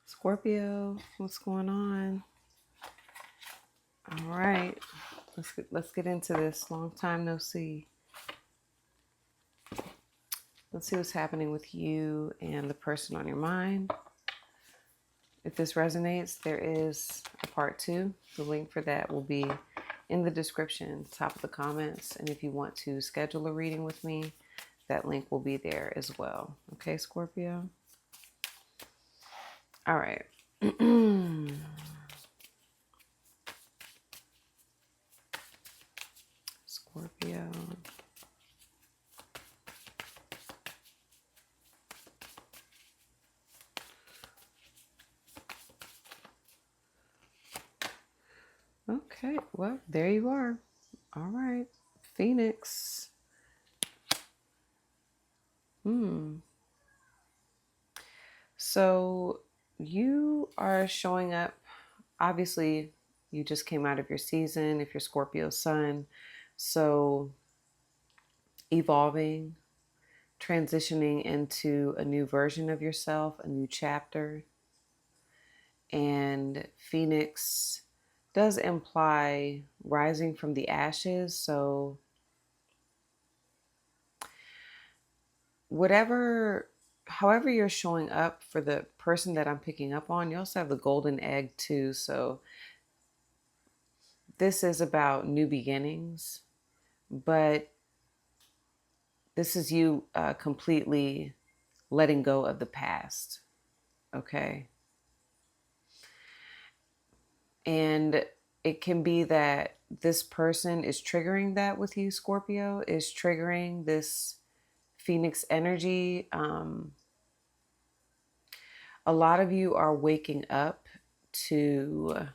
Scorpio, what's going on? All right, let's get into this. Long time no see. Let's see what's happening with you and the person on your mind. If this resonates, there is a part two. The link for that will be in the description, top of the comments. And if you want to schedule a reading with me, that link will be there as well. Okay, Scorpio? All right. Scorpio. Okay, well, there you are. All right, Phoenix. So you are showing up. Obviously, you just came out of your season if you're Scorpio sun. So evolving, transitioning into a new version of yourself, a new chapter. And Phoenix does imply rising from the ashes. So however you're showing up for the person that I'm picking up on, you also have the golden egg too. So this is about new beginnings, but this is you completely letting go of the past. Okay. And it can be that this person is triggering that with you, Scorpio, is triggering this Phoenix energy. A lot of you are waking up to,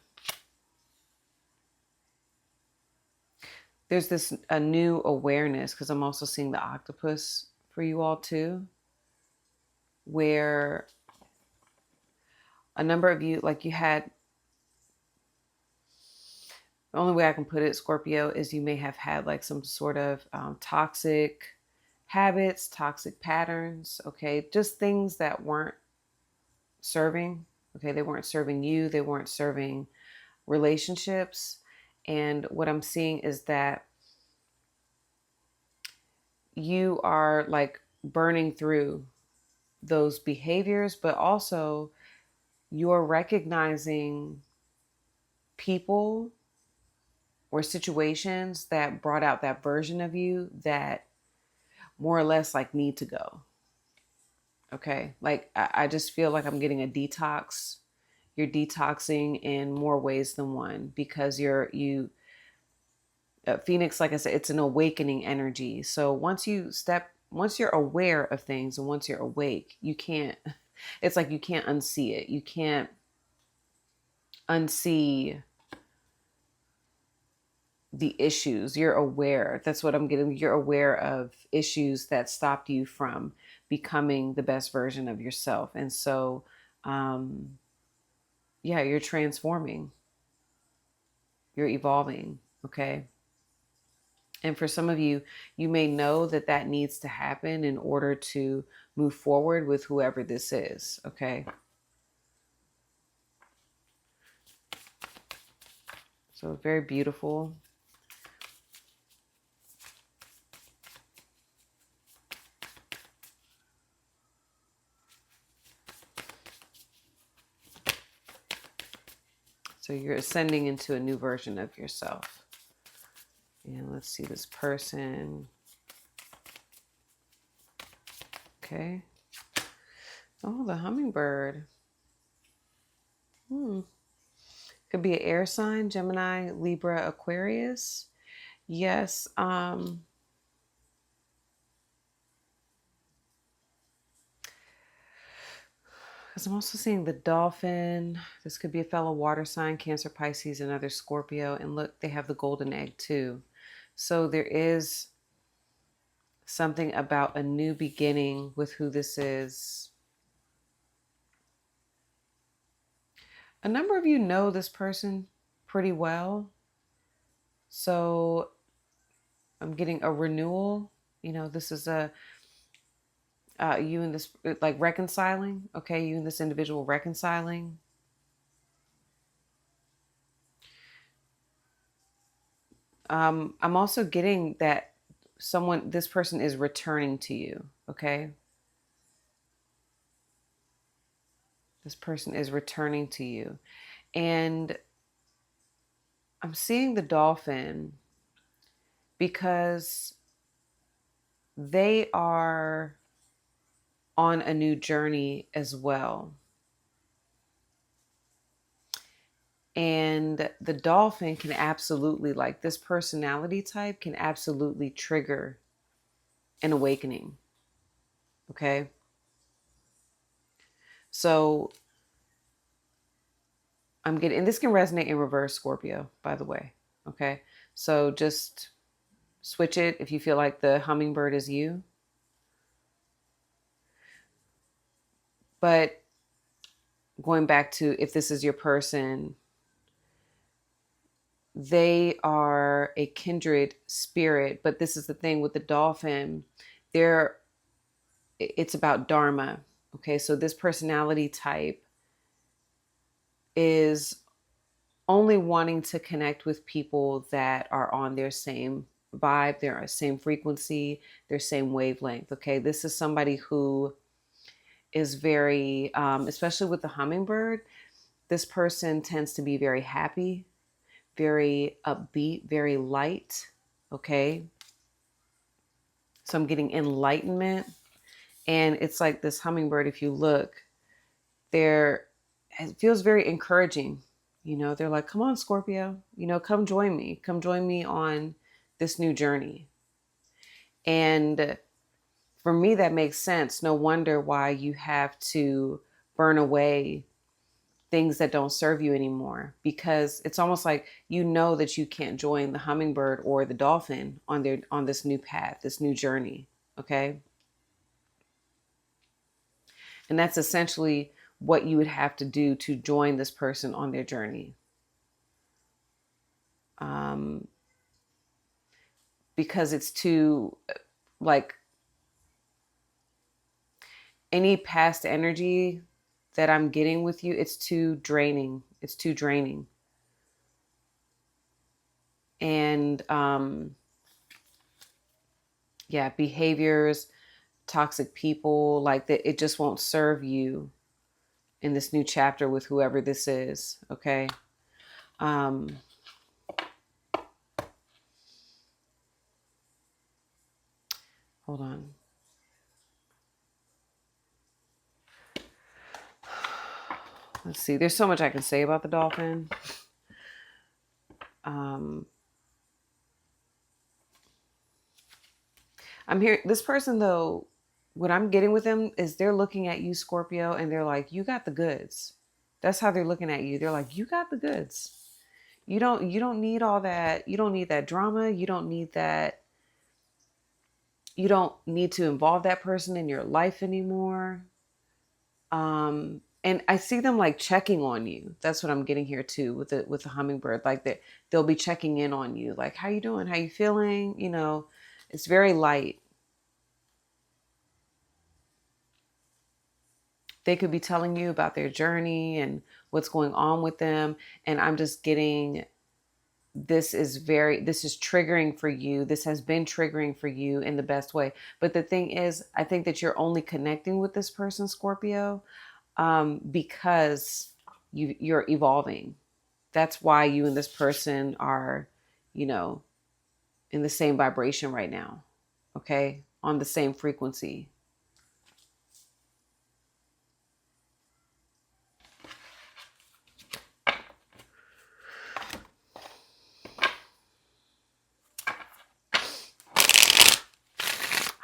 there's this a new awareness, because I'm also seeing the octopus for you all too, where a number of you, like you had, the only way I can put it, Scorpio, is you may have had like some sort of toxic habits, toxic patterns, okay? Just things that weren't serving, okay? They weren't serving you, they weren't serving relationships. And what I'm seeing is that you are like burning through those behaviors, but also you're recognizing people or situations that brought out that version of you that more or less like need to go. Okay. Like I just feel like I'm getting a detox. You're detoxing in more ways than one because Phoenix, like I said, it's an awakening energy. So once you're aware of things and once you're awake, it's like you can't unsee it. You can't unsee the issues. You're aware. That's what I'm getting. You're aware of issues that stopped you from becoming the best version of yourself. And so, yeah, you're transforming, you're evolving. Okay. And for some of you, you may know that that needs to happen in order to move forward with whoever this is. Okay. So very beautiful. So you're ascending into a new version of yourself. And let's see this person. Okay. Oh, the hummingbird. Could be an air sign, Gemini, Libra, Aquarius. Yes. Because I'm also seeing the dolphin. This could be a fellow water sign, Cancer, Pisces, another Scorpio. And look, they have the golden egg too. So there is something about a new beginning with who this is. A number of you know this person pretty well. So I'm getting a renewal. You know, this is You and this, like reconciling. Okay, you and this individual reconciling. I'm also getting that this person is returning to you. Okay, this person is returning to you, and I'm seeing the dolphin because they are on a new journey as well. And the dolphin can absolutely, like this personality type, can absolutely trigger an awakening. Okay. So I'm getting, and this can resonate in reverse, Scorpio, by the way. Okay. So just switch it if you feel like the hummingbird is you. But going back to if this is your person, they are a kindred spirit. But this is the thing with the dolphin, they're it's about dharma. Okay, so this personality type is only wanting to connect with people that are on their same vibe, their same frequency, their same wavelength. Okay, this is somebody who is very, especially with the hummingbird, this person tends to be very happy, very upbeat, very light. Okay, so I'm getting enlightenment. And it's like this hummingbird, if you look, they're, it feels very encouraging. You know, they're like, come on, Scorpio, you know, come join me. Come join me on this new journey. And for me, that makes sense. No wonder why you have to burn away things that don't serve you anymore, because it's almost like you know that you can't join the hummingbird or the dolphin on this new path, this new journey. Okay. And that's essentially what you would have to do to join this person on their journey. Um, because it's too, like, any past energy that I'm getting with you, it's too draining. It's too draining. And yeah, behaviors, toxic people, like that, it just won't serve you in this new chapter with whoever this is. Okay. Um, hold on. Let's see. There's so much I can say about the dolphin. Um, I'm here. This person, though, what I'm getting with them is they're looking at you, Scorpio, and they're like, you got the goods. That's how they're looking at you. They're like, you got the goods. You don't need all that. You don't need that drama. You don't need that. You don't need to involve that person in your life anymore. And I see them like checking on you. That's what I'm getting here too with the hummingbird. Like that they'll be checking in on you. Like, how you doing? How you feeling? You know, it's very light. They could be telling you about their journey and what's going on with them. And I'm just getting, this is triggering for you. This has been triggering for you in the best way. But the thing is, I think that you're only connecting with this person, Scorpio, because you're evolving. That's why you and this person are, you know, in the same vibration right now. Okay. On the same frequency.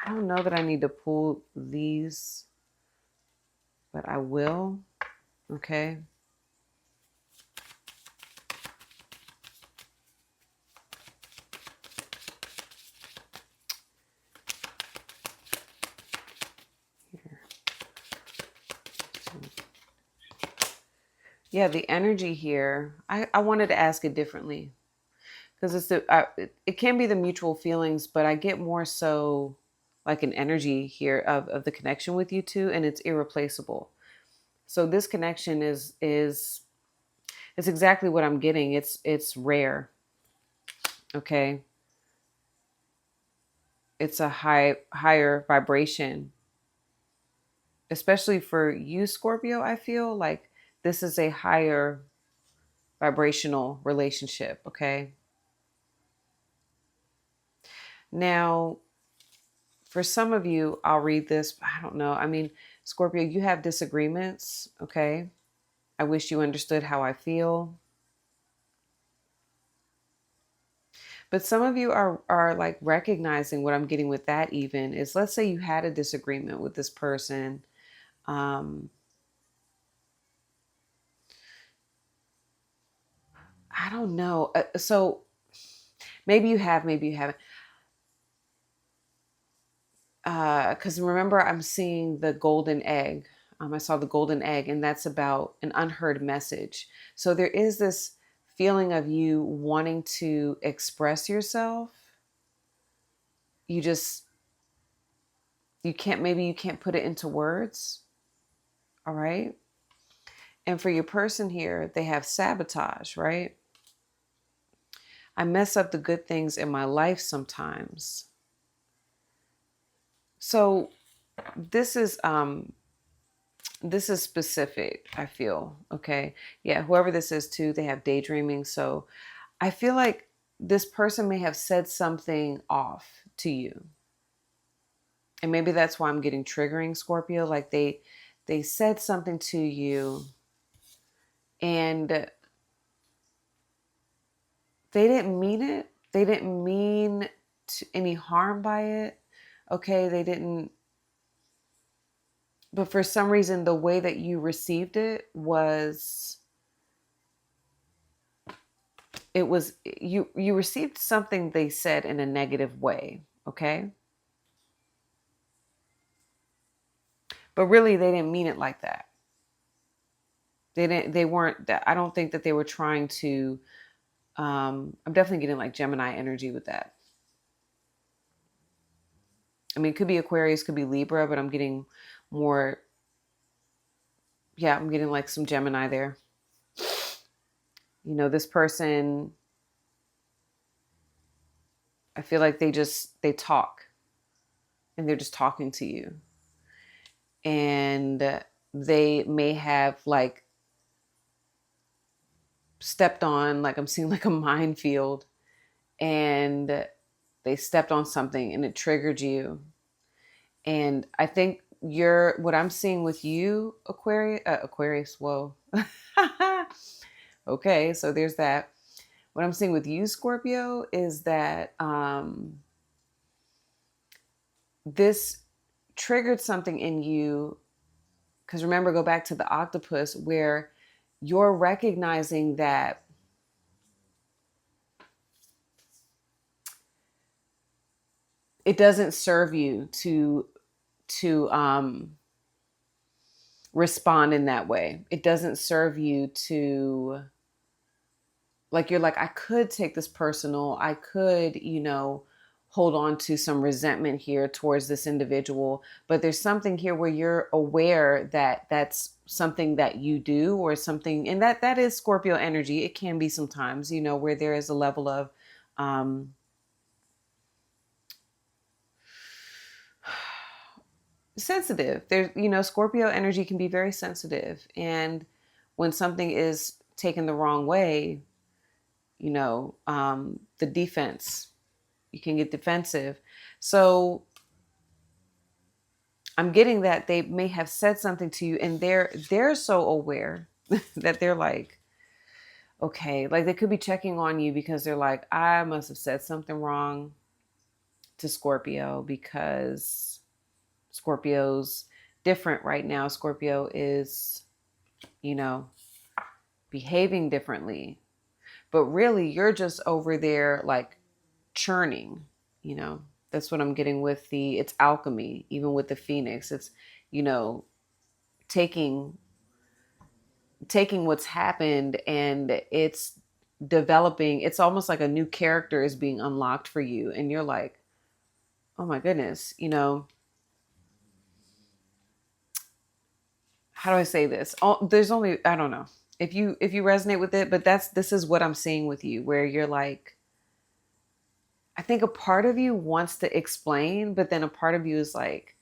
I don't know that I need to pull these, but I will. Okay. Here. Yeah, the energy here, I wanted to ask it differently because it can be the mutual feelings, but I get more so like an energy here of the connection with you two, and it's irreplaceable. So this connection is it's exactly what I'm getting. It's rare. Okay. It's a higher vibration. Especially for you, Scorpio, I feel like this is a higher vibrational relationship, okay? Now, for some of you, I'll read this. I don't know. I mean, Scorpio, you have disagreements, okay? I wish you understood how I feel. But some of you are like recognizing what I'm getting with that even is, let's say you had a disagreement with this person. Um, I don't know. So maybe you have, maybe you haven't. Because remember, I'm seeing the golden egg. I saw the golden egg, and that's about an unheard message. So there is this feeling of you wanting to express yourself. You just, you can't, maybe you can't put it into words. All right. And for your person here, they have sabotage, right? I mess up the good things in my life sometimes. So this is this is specific, I feel. Okay. Yeah, whoever this is too, they have daydreaming. So I feel like this person may have said something off to you. And maybe that's why I'm getting triggering, Scorpio. Like they said something to you and they didn't mean it. They didn't mean any harm by it. Okay, they didn't, but for some reason the way that you received it was you received something they said in a negative way, okay? But really they didn't mean it like that. They weren't that. I don't think that they were trying to I'm definitely getting like Gemini energy with that. I mean, it could be Aquarius, could be Libra, but I'm getting more, yeah, I'm getting like some Gemini there. You know, this person, I feel like they talk and they're just talking to you. And they may have like stepped on, like I'm seeing like a minefield, and they stepped on something and it triggered you. And I think what I'm seeing with you, Aquarius, whoa. Okay, so there's that. What I'm seeing with you, Scorpio, is that this triggered something in you. Because remember, go back to the octopus where you're recognizing that it doesn't serve you to respond in that way. It doesn't serve you to, like, you're like, I could take this personal. I could, hold on to some resentment here towards this individual. But there's something here where you're aware that that's something that you do, or something, and that is Scorpio energy. It can be sometimes, where there is a level of sensitive. There's, Scorpio energy can be very sensitive. And when something is taken the wrong way, the defense, you can get defensive. So I'm getting that they may have said something to you, and they're so aware that they're like, okay, like they could be checking on you because they're like, I must have said something wrong to Scorpio because Scorpio's different right now. Scorpio is, behaving differently. But really, you're just over there like churning, you know. That's what I'm getting with it's alchemy, even with the Phoenix. It's, you know, taking what's happened and it's developing. It's almost like a new character is being unlocked for you. And you're like, oh my goodness, how do I say this? Oh, there's only, I don't know if you resonate with it, but this is what I'm seeing with you, where you're like, I think a part of you wants to explain, but then a part of you is like,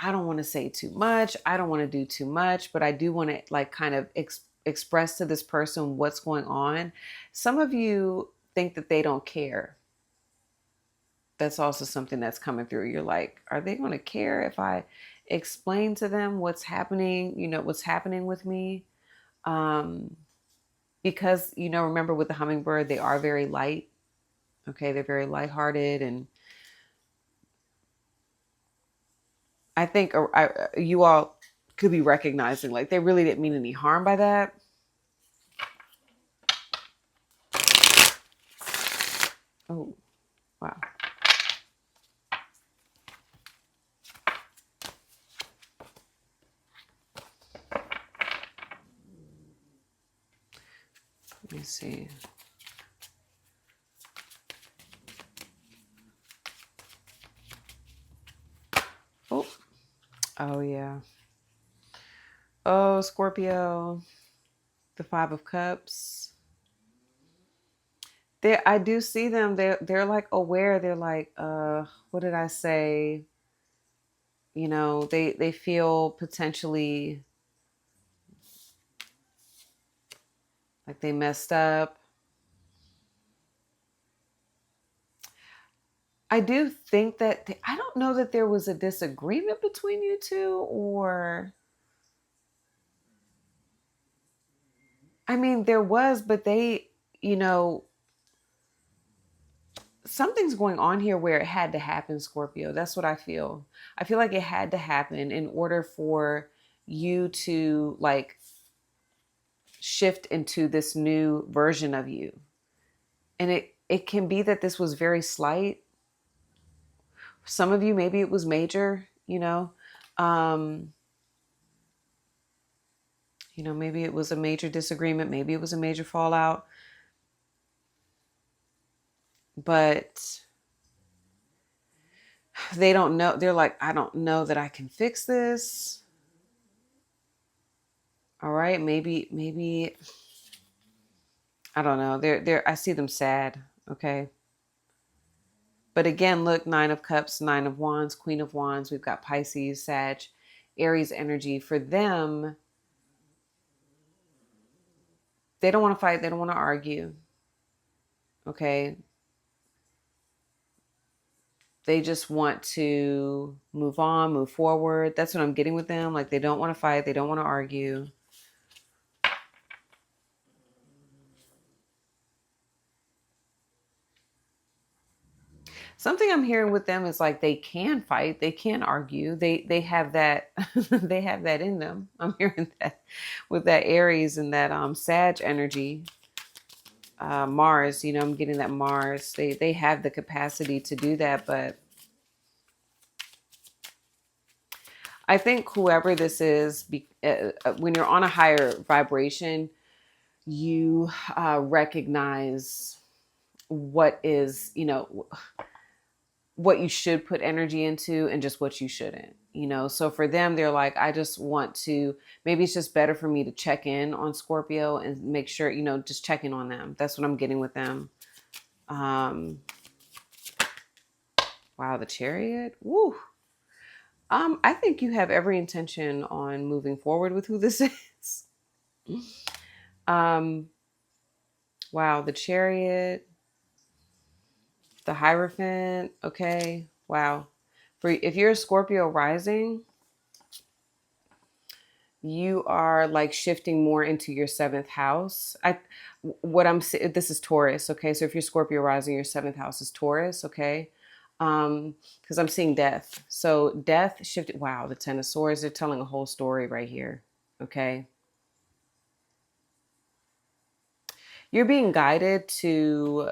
I don't want to say too much. I don't want to do too much, but I do want to like kind of express to this person what's going on. Some of you think that they don't care. That's also something that's coming through. You're like, are they going to care if I explain to them what's happening, what's happening with me? Um, because, remember with the hummingbird, they are very light. Okay. They're very lighthearted. And I think you all could be recognizing like they really didn't mean any harm by that. Oh, wow. Let me see. Oh, oh yeah. Oh, Scorpio, the Five of Cups. I do see them. They're like aware. They're like, what did I say? They feel potentially like they messed up. I do think that I don't know that there was a disagreement between you two, or I mean, there was, but you know, something's going on here where it had to happen, Scorpio. That's what I feel. I feel like it had to happen in order for you to like shift into this new version of you. And it can be that this was very slight. Some of you, maybe it was major, Um, maybe it was a major disagreement, maybe it was a major fallout. But they don't know. They're like, I don't know that I can fix this. All right, maybe I don't know. I see them sad, okay? But again, look, 9 of Cups, 9 of Wands, Queen of Wands. We've got Pisces, Sag, Aries energy. For them, they don't want to fight. They don't want to argue. Okay. They just want to move on, move forward. That's what I'm getting with them. Like they don't want to fight. They don't want to argue. Something I'm hearing with them is like they can fight, they can argue, they have that they have that in them. I'm hearing that with that Aries and that Sag energy, Mars. I'm getting that Mars. They have the capacity to do that, but I think whoever this is, when you're on a higher vibration, you recognize what is what you should put energy into and just what you shouldn't. So for them, they're like, I just want to, maybe it's just better for me to check in on Scorpio and make sure, just check in on them. That's what I'm getting with them. Wow, the Chariot. Woo. I think you have every intention on moving forward with who this is. Wow, the Chariot, the Hierophant. Okay. Wow. If you're a Scorpio rising, you are like shifting more into your 7th house. This is Taurus. Okay. So if you're Scorpio rising, your 7th house is Taurus. Okay. Because I'm seeing death. So death shifted. Wow. The 10 of Swords. They're telling a whole story right here. Okay. You're being guided to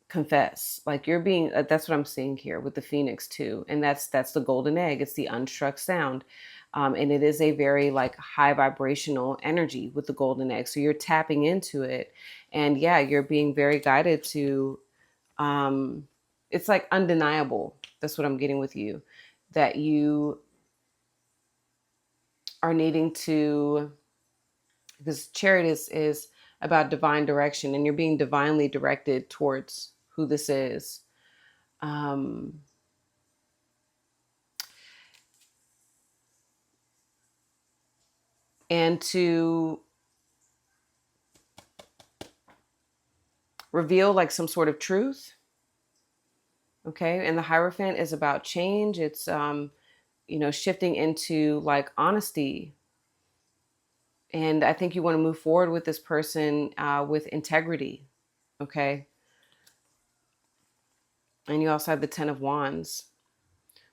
confess. Like you're being, that's what I'm seeing here with the Phoenix too. And that's the golden egg. It's the unstruck sound. And it is a very like high vibrational energy with the golden egg. So you're tapping into it, and yeah, you're being very guided to it's like undeniable. That's what I'm getting with you, that you are needing to, because Chariot is about divine direction, and you're being divinely directed towards who this is. Um, and to reveal like some sort of truth. Okay. And the Hierophant is about change. It's, shifting into like honesty. And I think you want to move forward with this person with integrity. Okay. And you also have the 10 of Wands,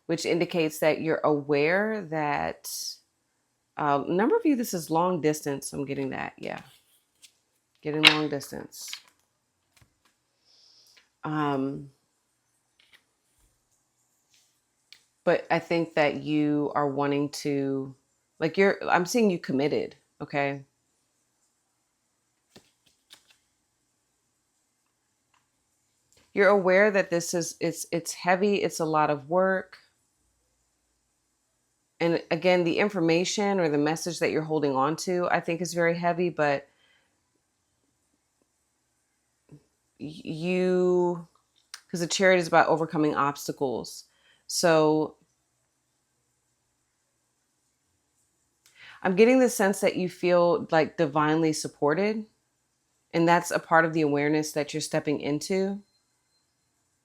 which indicates that you're aware that number of you, this is long distance. I'm getting that. Yeah. Getting long distance. But I think that you are wanting to, like, I'm seeing you committed. Okay. You're aware that this is, it's heavy. It's a lot of work. And again, the information or the message that you're holding on to, I think is very heavy, but you, because the Chariot is about overcoming obstacles. So I'm getting the sense that you feel like divinely supported. And that's a part of the awareness that you're stepping into.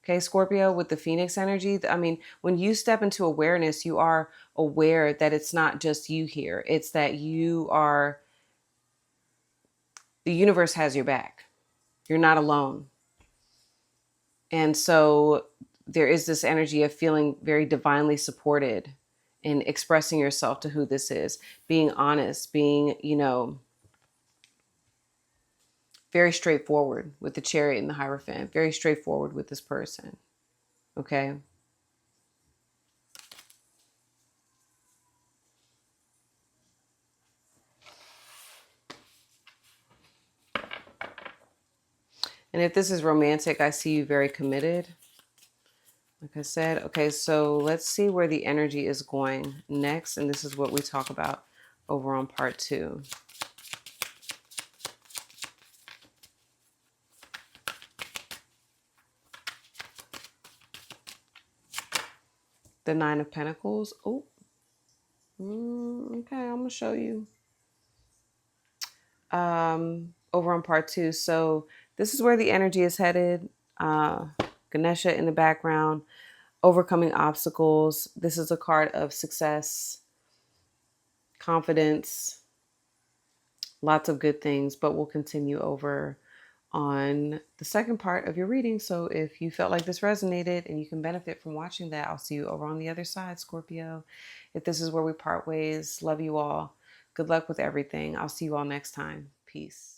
Okay, Scorpio, with the Phoenix energy. I mean, when you step into awareness, you are aware that it's not just you here. It's that the universe has your back. You're not alone. And so there is this energy of feeling very divinely supported in expressing yourself to who this is, being honest, being, very straightforward with the Chariot and the Hierophant, very straightforward with this person. Okay. And if this is romantic, I see you very committed. Like I said, okay, so let's see where the energy is going next. And this is what we talk about over on part 2. The 9 of Pentacles. Oh, okay, I'm going to show you. Over on part 2. So this is where the energy is headed. Ganesha in the background, overcoming obstacles. This is a card of success, confidence, lots of good things, but we'll continue over on the second part of your reading. So if you felt like this resonated and you can benefit from watching that, I'll see you over on the other side, Scorpio. If this is where we part ways, love you all. Good luck with everything. I'll see you all next time. Peace.